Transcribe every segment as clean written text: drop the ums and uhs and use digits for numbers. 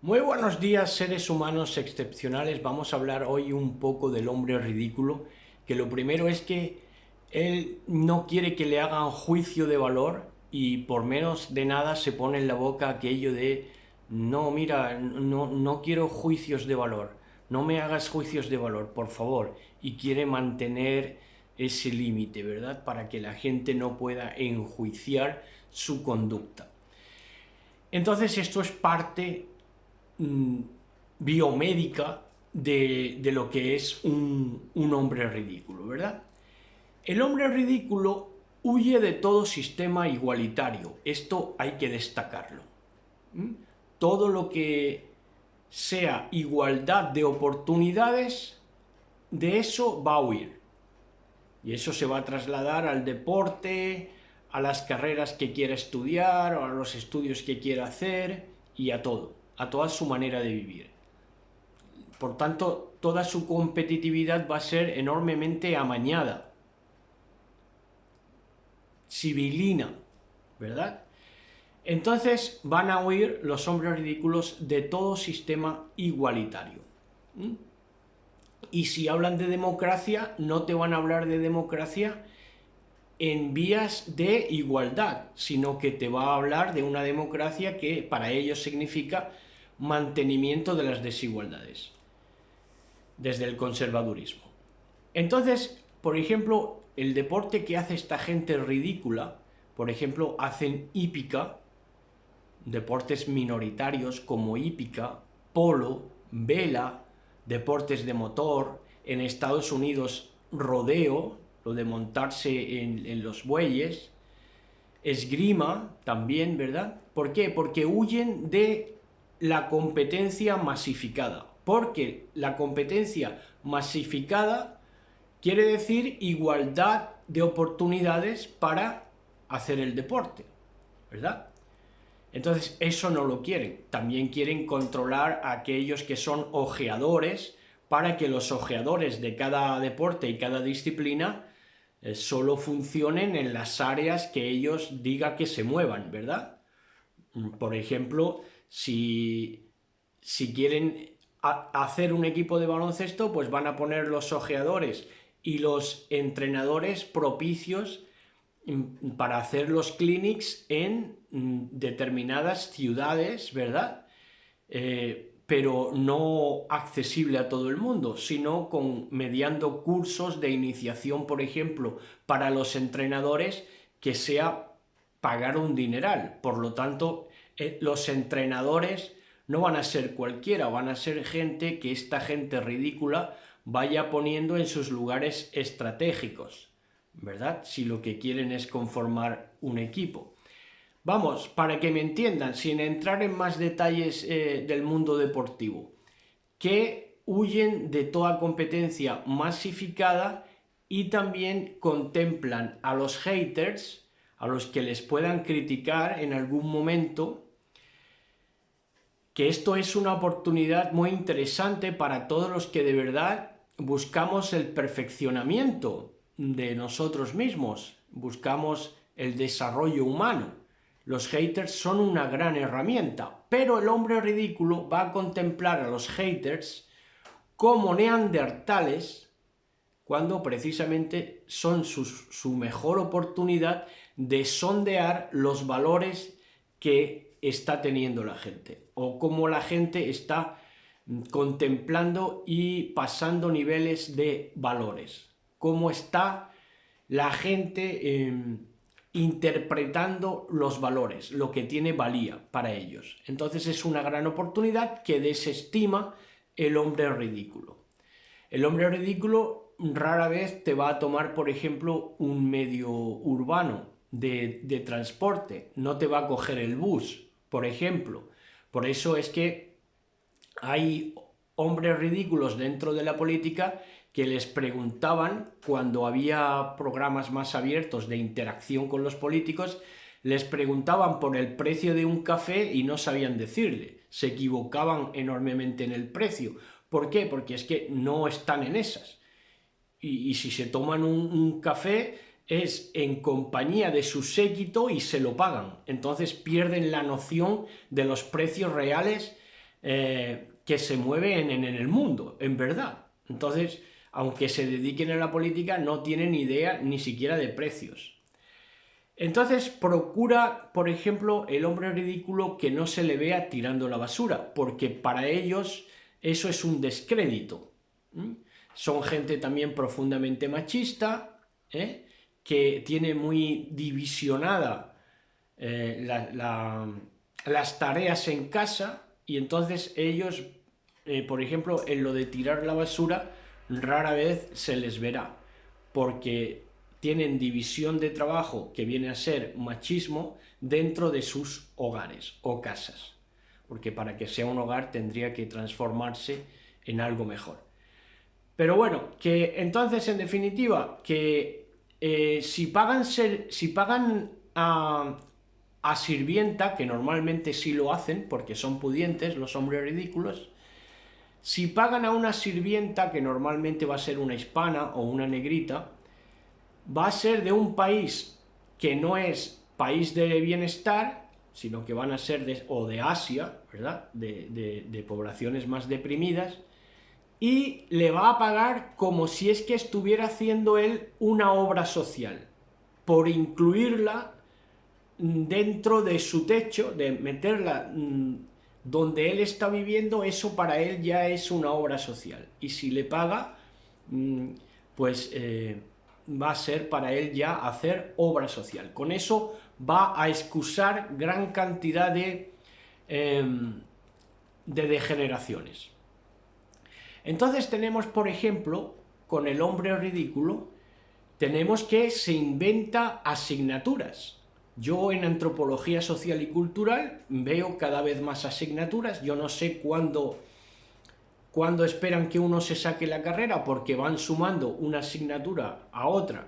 Muy buenos días, seres humanos excepcionales. Vamos a hablar hoy un poco del hombre ridículo, que lo primero es que él no quiere que le hagan juicio de valor y por menos de nada se pone en la boca aquello de no, mira, no quiero juicios de valor, no me hagas juicios de valor, por favor. Y quiere mantener ese límite, ¿verdad? Para que la gente no pueda enjuiciar su conducta. Entonces esto es parte mm, biomédica de lo que es un hombre ridículo, ¿verdad? El hombre ridículo huye de todo sistema igualitario, esto hay que destacarlo. ¿Mm? Todo lo que sea igualdad de oportunidades, de eso va a huir. Y eso se va a trasladar al deporte, a las carreras que quiera estudiar, a los estudios que quiera hacer y a todo, a toda su manera de vivir. Por tanto, toda su competitividad va a ser enormemente amañada, sibilina, ¿verdad? Entonces van a huir los hombres ridículos de todo sistema igualitario. ¿Mm? Y si hablan de democracia, no te van a hablar de democracia en vías de igualdad, sino que te va a hablar de una democracia que para ellos significa mantenimiento de las desigualdades, desde el conservadurismo. Entonces, por ejemplo, el deporte que hace esta gente ridícula, por ejemplo, hacen hípica, deportes minoritarios como hípica, polo, vela, deportes de motor, en Estados Unidos rodeo, lo de montarse en los bueyes, esgrima también, ¿verdad? ¿Por qué? Porque huyen de la competencia masificada, porque la competencia masificada quiere decir igualdad de oportunidades para hacer el deporte, ¿verdad? Entonces eso no lo quieren. También quieren controlar a aquellos que son ojeadores para que los ojeadores de cada deporte y cada disciplina solo funcionen en las áreas que ellos digan que se muevan, ¿verdad? Por ejemplo, si quieren hacer un equipo de baloncesto, pues van a poner los ojeadores y los entrenadores propicios para hacer los clinics en determinadas ciudades, ¿verdad? Pero no accesible a todo el mundo, sino mediando cursos de iniciación, por ejemplo, para los entrenadores, que sea pagar un dineral. Por lo tanto, los entrenadores no van a ser cualquiera, van a ser gente que esta gente ridícula vaya poniendo en sus lugares estratégicos, ¿verdad? Si lo que quieren es conformar un equipo. Vamos, para que me entiendan, sin entrar en más detalles del mundo deportivo, que huyen de toda competencia masificada y también contemplan a los haters, a los que les puedan criticar en algún momento, que esto es una oportunidad muy interesante para todos los que de verdad buscamos el perfeccionamiento de nosotros mismos, buscamos el desarrollo humano. Los haters son una gran herramienta, pero el hombre ridículo va a contemplar a los haters como neandertales cuando precisamente son su mejor oportunidad de sondear los valores que está teniendo la gente o cómo la gente está contemplando y pasando niveles de valores, cómo está la gente interpretando los valores, lo que tiene valía para ellos. Entonces es una gran oportunidad que desestima el hombre ridículo. El hombre ridículo rara vez te va a tomar, por ejemplo, un medio urbano de transporte, no te va a coger el bus, por ejemplo. Por eso es que hay hombres ridículos dentro de la política que les preguntaban, cuando había programas más abiertos de interacción con los políticos, les preguntaban por el precio de un café y no sabían decirle, se equivocaban enormemente en el precio. ¿Por qué? Porque es que no están en esas. Y si se toman un café es en compañía de su séquito y se lo pagan. Entonces pierden la noción de los precios reales que se mueve en el mundo, en verdad. Entonces, aunque se dediquen a la política, no tienen idea ni siquiera de precios. Entonces procura, por ejemplo, el hombre ridículo que no se le vea tirando la basura, porque para ellos eso es un descrédito. Son gente también profundamente machista, que tiene muy divisionada las tareas en casa, y entonces ellos, por ejemplo, en lo de tirar la basura, rara vez se les verá, porque tienen división de trabajo que viene a ser machismo dentro de sus hogares o casas, porque para que sea un hogar tendría que transformarse en algo mejor. Pero bueno, que entonces en definitiva, que si pagan a sirvienta, que normalmente sí lo hacen porque son pudientes los hombres ridículos, si pagan a una sirvienta, que normalmente va a ser una hispana o una negrita, va a ser de un país que no es país de bienestar, sino que van a ser de Asia, ¿verdad? De poblaciones más deprimidas, y le va a pagar como si es que estuviera haciendo él una obra social, por incluirla dentro de su techo, de meterla donde él está viviendo. Eso para él ya es una obra social, y si le paga, pues va a ser para él ya hacer obra social. Con eso va a excusar gran cantidad de degeneraciones. Entonces tenemos, por ejemplo, con el hombre ridículo, tenemos que se inventa asignaturas. Yo en antropología social y cultural veo cada vez más asignaturas. Yo no sé cuándo esperan que uno se saque la carrera, porque van sumando una asignatura a otra.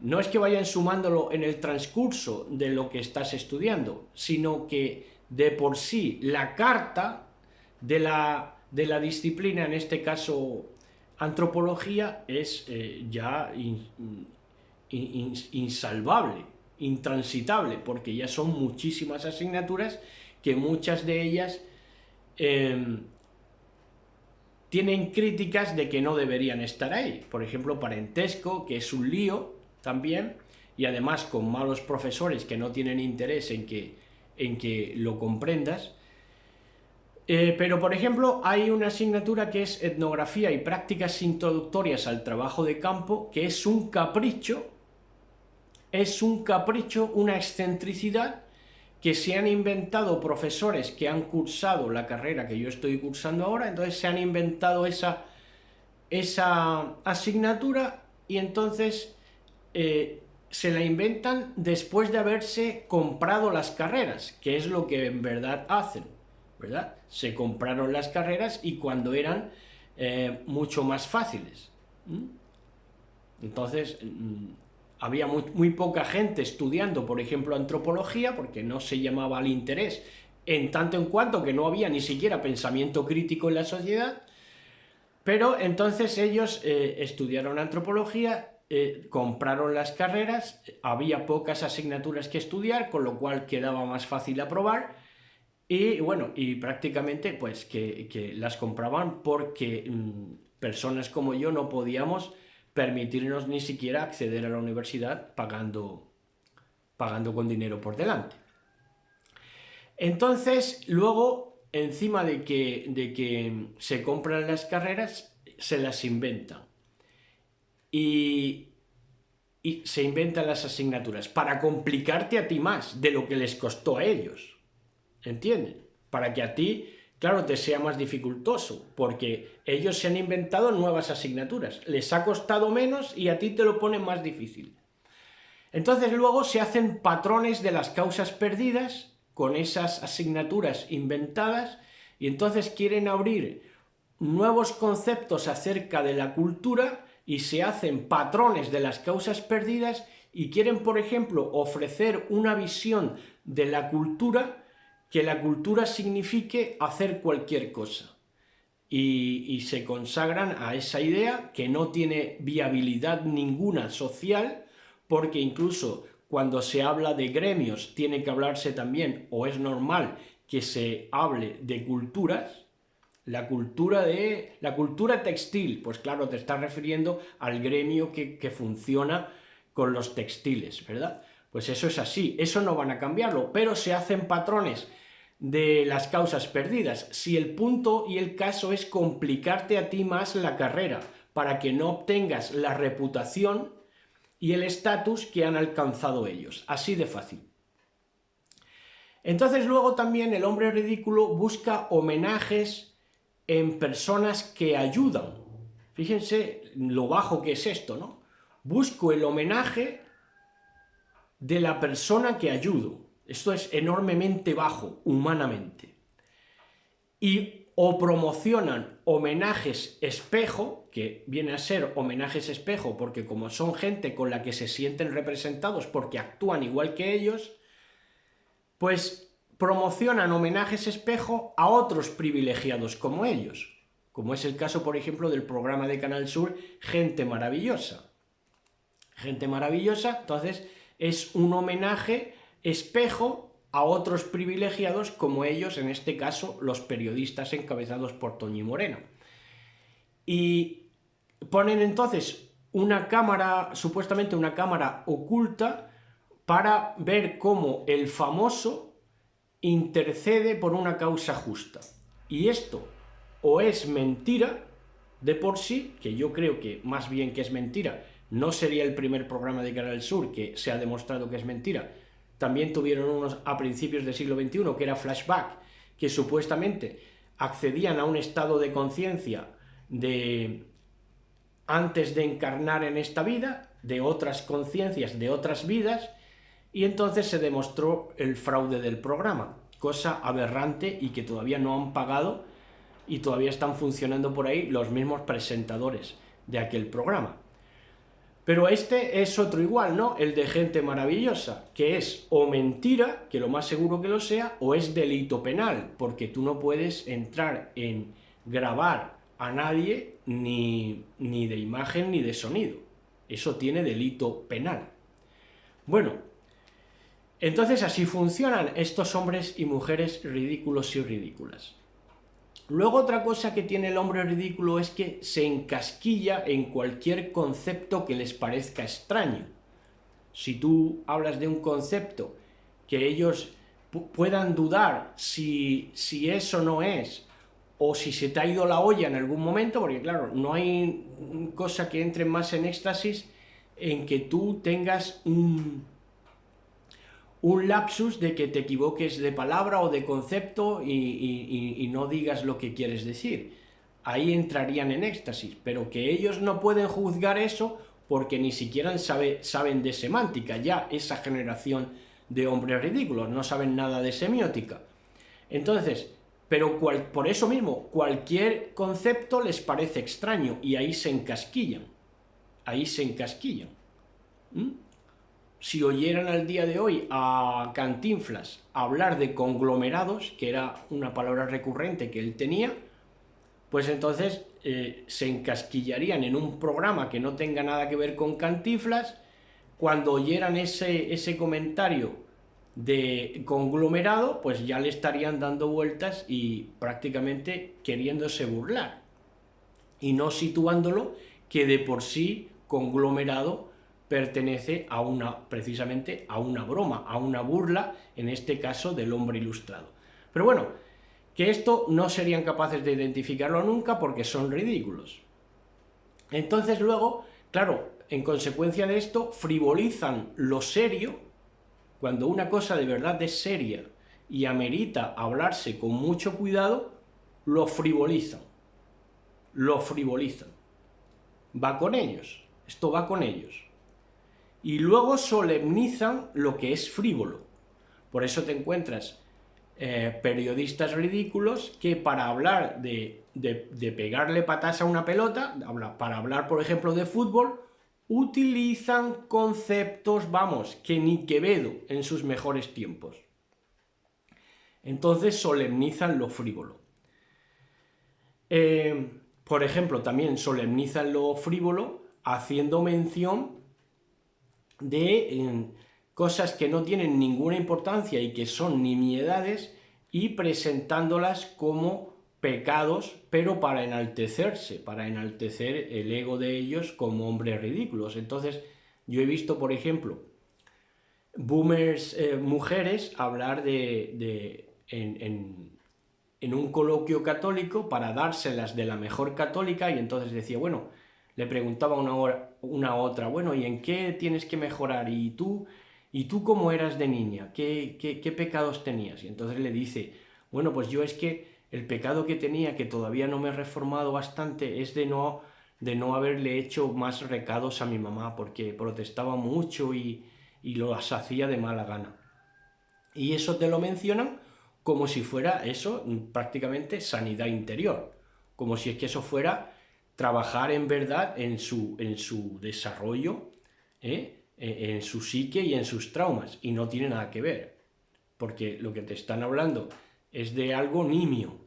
No es que vayan sumándolo en el transcurso de lo que estás estudiando, sino que de por sí la carta de la disciplina, en este caso antropología, es ya insalvable, intransitable, porque ya son muchísimas asignaturas, que muchas de ellas tienen críticas de que no deberían estar ahí. Por ejemplo, parentesco, que es un lío también, y además con malos profesores que no tienen interés en que lo comprendas. Pero, por ejemplo, hay una asignatura que es etnografía y prácticas introductorias al trabajo de campo, que es un capricho, una excentricidad que se han inventado profesores que han cursado la carrera que yo estoy cursando ahora. Entonces se han inventado esa asignatura, y entonces se la inventan después de haberse comprado las carreras, que es lo que en verdad hacen, ¿verdad? Se compraron las carreras, y cuando eran mucho más fáciles. Entonces había muy poca gente estudiando, por ejemplo, antropología, porque no se llamaba al interés, en tanto en cuanto que no había ni siquiera pensamiento crítico en la sociedad. Pero entonces ellos estudiaron antropología, compraron las carreras, había pocas asignaturas que estudiar, con lo cual quedaba más fácil aprobar, y bueno, y prácticamente pues que las compraban porque personas como yo no podíamos permitirnos ni siquiera acceder a la universidad pagando con dinero por delante. Entonces, luego, encima de que se compran las carreras, se las inventan. Y se inventan las asignaturas para complicarte a ti más de lo que les costó a ellos. ¿Entienden? Para que a ti, claro, te sea más dificultoso, porque ellos se han inventado nuevas asignaturas, les ha costado menos y a ti te lo ponen más difícil. Entonces luego se hacen patrones de las causas perdidas con esas asignaturas inventadas, y entonces quieren abrir nuevos conceptos acerca de la cultura, y se hacen patrones de las causas perdidas, y quieren, por ejemplo, ofrecer una visión de la cultura, que la cultura signifique hacer cualquier cosa. Y se consagran a esa idea, que no tiene viabilidad ninguna social, porque incluso cuando se habla de gremios tiene que hablarse también, o es normal, que se hable de culturas, la cultura textil, pues claro, te estás refiriendo al gremio que funciona con los textiles, ¿verdad? Pues eso es así, eso no van a cambiarlo, pero se hacen patrones de las causas perdidas. Si el punto y el caso es complicarte a ti más la carrera para que no obtengas la reputación y el estatus que han alcanzado ellos, así de fácil. Entonces luego también el hombre ridículo busca homenajes en personas que ayudan. Fíjense lo bajo que es esto, ¿no? Busco el homenaje de la persona que ayudo. Esto es enormemente bajo, humanamente. Y o promocionan homenajes espejo, que viene a ser homenajes espejo porque como son gente con la que se sienten representados porque actúan igual que ellos, pues promocionan homenajes espejo a otros privilegiados como ellos, como es el caso, por ejemplo, del programa de Canal Sur Gente Maravillosa. Gente Maravillosa, entonces, es un homenaje espejo a otros privilegiados como ellos, en este caso, los periodistas encabezados por Toñi Moreno. Y ponen entonces una cámara, supuestamente una cámara oculta, para ver cómo el famoso intercede por una causa justa. Y esto o es mentira de por sí, que yo creo que más bien que es mentira, no sería el primer programa de Canal Sur que se ha demostrado que es mentira. También tuvieron unos a principios del siglo XXI, que era Flashback, que supuestamente accedían a un estado de conciencia de antes de encarnar en esta vida, de otras conciencias, de otras vidas, y entonces se demostró el fraude del programa, cosa aberrante y que todavía no han pagado y todavía están funcionando por ahí los mismos presentadores de aquel programa. Pero este es otro igual, ¿no? El de Gente Maravillosa, que es o mentira, que lo más seguro que lo sea, o es delito penal, porque tú no puedes entrar en grabar a nadie ni de imagen ni de sonido. Eso tiene delito penal. Bueno, entonces así funcionan estos hombres y mujeres ridículos y ridículas. Luego otra cosa que tiene el hombre ridículo es que se encasquilla en cualquier concepto que les parezca extraño. Si tú hablas de un concepto que ellos puedan dudar si eso no es, o si se te ha ido la olla en algún momento, porque claro, no hay cosa que entre más en éxtasis en que tú tengas un lapsus de que te equivoques de palabra o de concepto y no digas lo que quieres decir. Ahí entrarían en éxtasis, pero que ellos no pueden juzgar eso porque ni siquiera saben de semántica, ya esa generación de hombres ridículos, no saben nada de semiótica. Entonces, pero por eso mismo, cualquier concepto les parece extraño y ahí se encasquillan. Ahí se encasquillan. Si oyeran al día de hoy a Cantinflas hablar de conglomerados, que era una palabra recurrente que él tenía, pues entonces se encasquillarían en un programa que no tenga nada que ver con Cantinflas. Cuando oyeran ese comentario de conglomerado, pues ya le estarían dando vueltas y prácticamente queriéndose burlar, y no situándolo que de por sí conglomerado pertenece precisamente a una broma, a una burla, en este caso del hombre ilustrado. Pero bueno, que esto no serían capaces de identificarlo nunca porque son ridículos. Entonces luego, claro, en consecuencia de esto, frivolizan lo serio, cuando una cosa de verdad es seria y amerita hablarse con mucho cuidado, lo frivolizan. Lo frivolizan. Va con ellos, esto va con ellos. Y luego solemnizan lo que es frívolo. Por eso te encuentras periodistas ridículos que para hablar de pegarle patas a una pelota, para hablar, por ejemplo, de fútbol, utilizan conceptos, vamos, que ni Quevedo en sus mejores tiempos. Entonces solemnizan lo frívolo. Por ejemplo, también solemnizan lo frívolo haciendo mención de cosas que no tienen ninguna importancia y que son nimiedades y presentándolas como pecados, pero para enaltecerse, para enaltecer el ego de ellos como hombres ridículos. Entonces, yo he visto, por ejemplo, boomers mujeres hablar en un coloquio católico para dárselas de la mejor católica, y entonces decía, bueno, le preguntaba una a otra, bueno, ¿y en qué tienes que mejorar? ¿Y tú cómo eras de niña? ¿Qué pecados tenías? Y entonces le dice, bueno, pues yo es que el pecado que tenía, que todavía no me he reformado bastante, es de no haberle hecho más recados a mi mamá, porque protestaba mucho y las hacía de mala gana. Y eso te lo mencionan como si fuera eso prácticamente sanidad interior, como si es que eso fuera trabajar en verdad en su desarrollo, en su psique y en sus traumas, y no tiene nada que ver, porque lo que te están hablando es de algo nimio,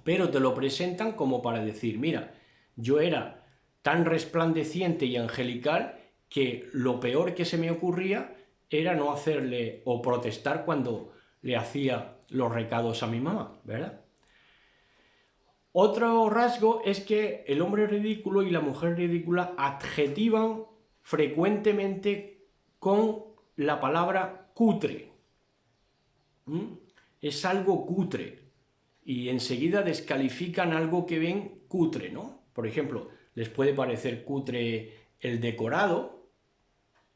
pero te lo presentan como para decir, mira, yo era tan resplandeciente y angelical que lo peor que se me ocurría era no hacerle o protestar cuando le hacía los recados a mi mamá, ¿verdad? Otro rasgo es que el hombre ridículo y la mujer ridícula adjetivan frecuentemente con la palabra cutre. Es algo cutre. Y enseguida descalifican algo que ven cutre, ¿no? Por ejemplo, les puede parecer cutre el decorado.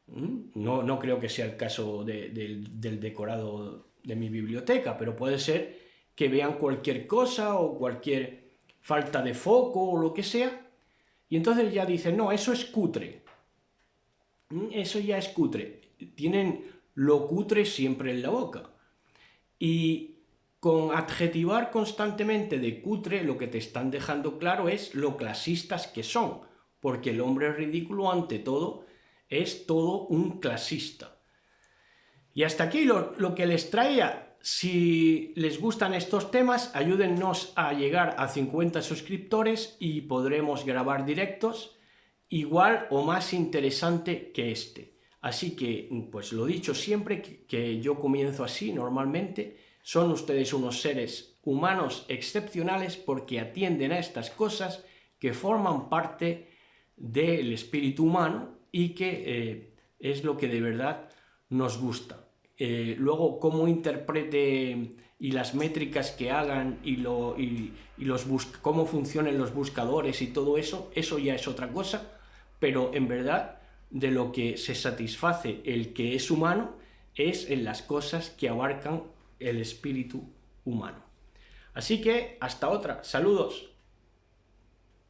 No creo que sea el caso del decorado de mi biblioteca, pero puede ser que vean cualquier cosa o cualquier falta de foco o lo que sea, y entonces ya dicen, no, eso es cutre. Eso ya es cutre. Tienen lo cutre siempre en la boca. Y con adjetivar constantemente de cutre, lo que te están dejando claro es lo clasistas que son, porque el hombre ridículo, ante todo, es todo un clasista. Y hasta aquí lo que les traía. Si les gustan estos temas, ayúdennos a llegar a 50 suscriptores y podremos grabar directos igual o más interesante que este. Así que, pues lo dicho siempre, que yo comienzo así normalmente. Son ustedes unos seres humanos excepcionales porque atienden a estas cosas que forman parte del espíritu humano y que es lo que de verdad nos gusta. Luego, cómo interprete y las métricas que hagan cómo funcionen los buscadores y todo eso, eso ya es otra cosa, pero en verdad de lo que se satisface el que es humano es en las cosas que abarcan el espíritu humano. Así que, hasta otra. Saludos.